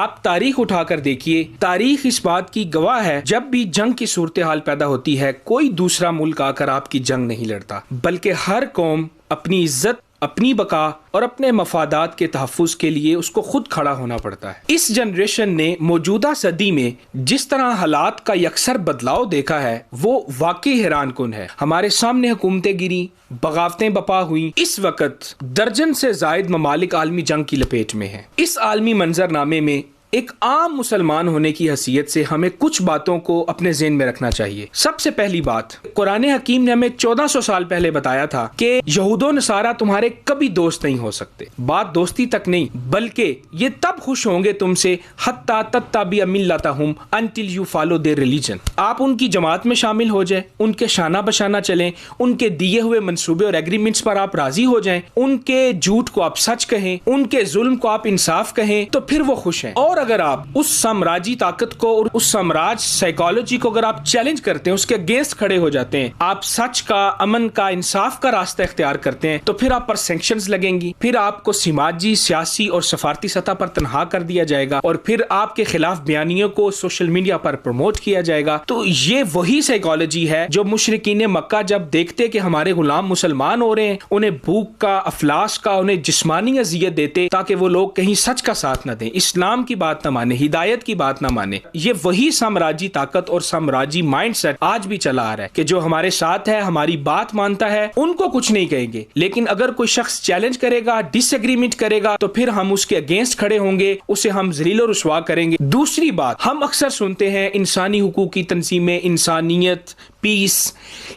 आप तारीख उठाकर देखिए, तारीख इस बात की गवाह है, जब भी जंग की सूरत हाल पैदा होती है, कोई दूसरा मुल्क आकर आपकी जंग नहीं लड़ता, बल्कि हर कौम अपनी इज्जत, अपनी बका और अपने मफादात के तहफ़्फ़ुज़ के लिए उसको खुद खड़ा होना पड़ता है। इस जनरेशन ने मौजूदा सदी में जिस तरह हालात का यकसर बदलाव देखा है, वो वाकई हैरान कुन है। हमारे सामने हुकूमतें गिरी, बगावतें बपा हुई। इस वक्त दर्जन से जायद ममालिक आलमी जंग की लपेट में हैं। इस आलमी मंजरनामे में एक आम मुसलमान होने की हैसियत से हमें कुछ बातों को अपने ज़हन में रखना चाहिए। सबसे पहली बात, कुरान हकीम ने हमें 1400 साल पहले बताया था कि यहूदो नसारा तुम्हारे कभी दोस्त नहीं हो सकते। बात दोस्ती तक नहीं, बल्कि ये तब खुश होंगे तुमसे हत्ता तत्ताबिया मिल्लतहुम until you follow their religion. आप उनकी जमात में शामिल हो जाए, उनके शाना बशाना चलें, उनके दिए हुए मंसूबे और एग्रीमेंट्स पर आप राजी हो जाएं, उनके झूठ को आप सच कहें, उनके जुल्म को आप इंसाफ कहें, तो फिर वो खुश हैं। और अगर आप उस साम्राज्य ताकत को और उस साम्राज्य साइकोलॉजी को अगर आप चैलेंज करते हैं, उसके अगेंस्ट खड़े हो जाते हैं, आप सच का, अमन का, इंसाफ का रास्ता इख्तियार करते हैं, तो फिर आप पर सैंक्शंस लगेंगी, फिर आपको समाजी, सियासी और सफारती सतह पर तनहा कर दिया जाएगा और फिर आपके खिलाफ बयानियों को सोशल मीडिया पर प्रमोट किया जाएगा। तो ये वही साइकोलॉजी है जो मुशरिकीन मक्का जब देखते कि हमारे गुलाम मुसलमान हो रहे हैं, उन्हें भूख का, अफलास का, उन्हें जिस्मानी अजियत देते ताकि वो लोग कहीं सच का साथ न दें, इस्लाम की बात न माने, हिदायत की बात न माने। ये वही साम्राज्य ताकत और साम्राज्य माइंडसेट आज भी चला आ रहा है कि जो हमारे साथ है, हमारी बात मानता है, उनको कुछ नहीं कहेंगे, लेकिन अगर कोई शख्स चैलेंज करेगा, डिसएग्रीमेंट करेगा, तो फिर हम उसके अगेंस्ट खड़े होंगे, उसे हम जलील और रुसवा करेंगे। दूसरी बात, हम अक्सर सुनते हैं इंसानी हुकूक की तंजीमें, इंसानियत, पीस,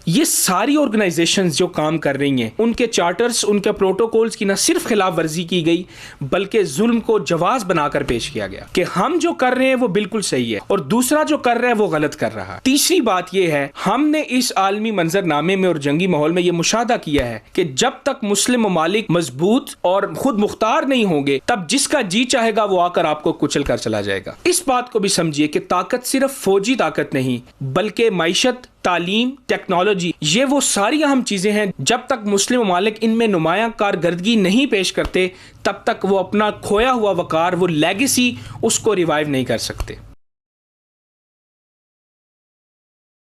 ये सारी ऑर्गेनाइजेशंस जो काम कर रही हैं, उनके चार्टर्स, उनके प्रोटोकॉल्स की न सिर्फ खिलाफ वर्जी की गई, बल्कि जुल्म को जवाज बनाकर पेश किया गया कि हम जो कर रहे हैं वो बिल्कुल सही है और दूसरा जो कर रहा है वो गलत कर रहा है। तीसरी बात यह है, हमने इस आलमी मंजरनामे में और जंगी माहौल में यह मुशाहदा किया है कि जब तक मुस्लिम ममालिक मजबूत और खुद मुख्तार नहीं होंगे, तब जिसका जी चाहेगा वो आकर आपको कुचल कर चला जाएगा। इस बात को भी समझिए कि ताकत सिर्फ फौजी ताकत नहीं, बल्कि माइशत, तालीम, टेक्नोलॉजी, ये वो सारी अहम चीजें हैं। जब तक मुस्लिम ममालिक इनमें नुमायां कारकर्दगी नहीं पेश करते, तब तक वो अपना खोया हुआ वकार, वो लेगेसी, उसको रिवाइव नहीं कर सकते।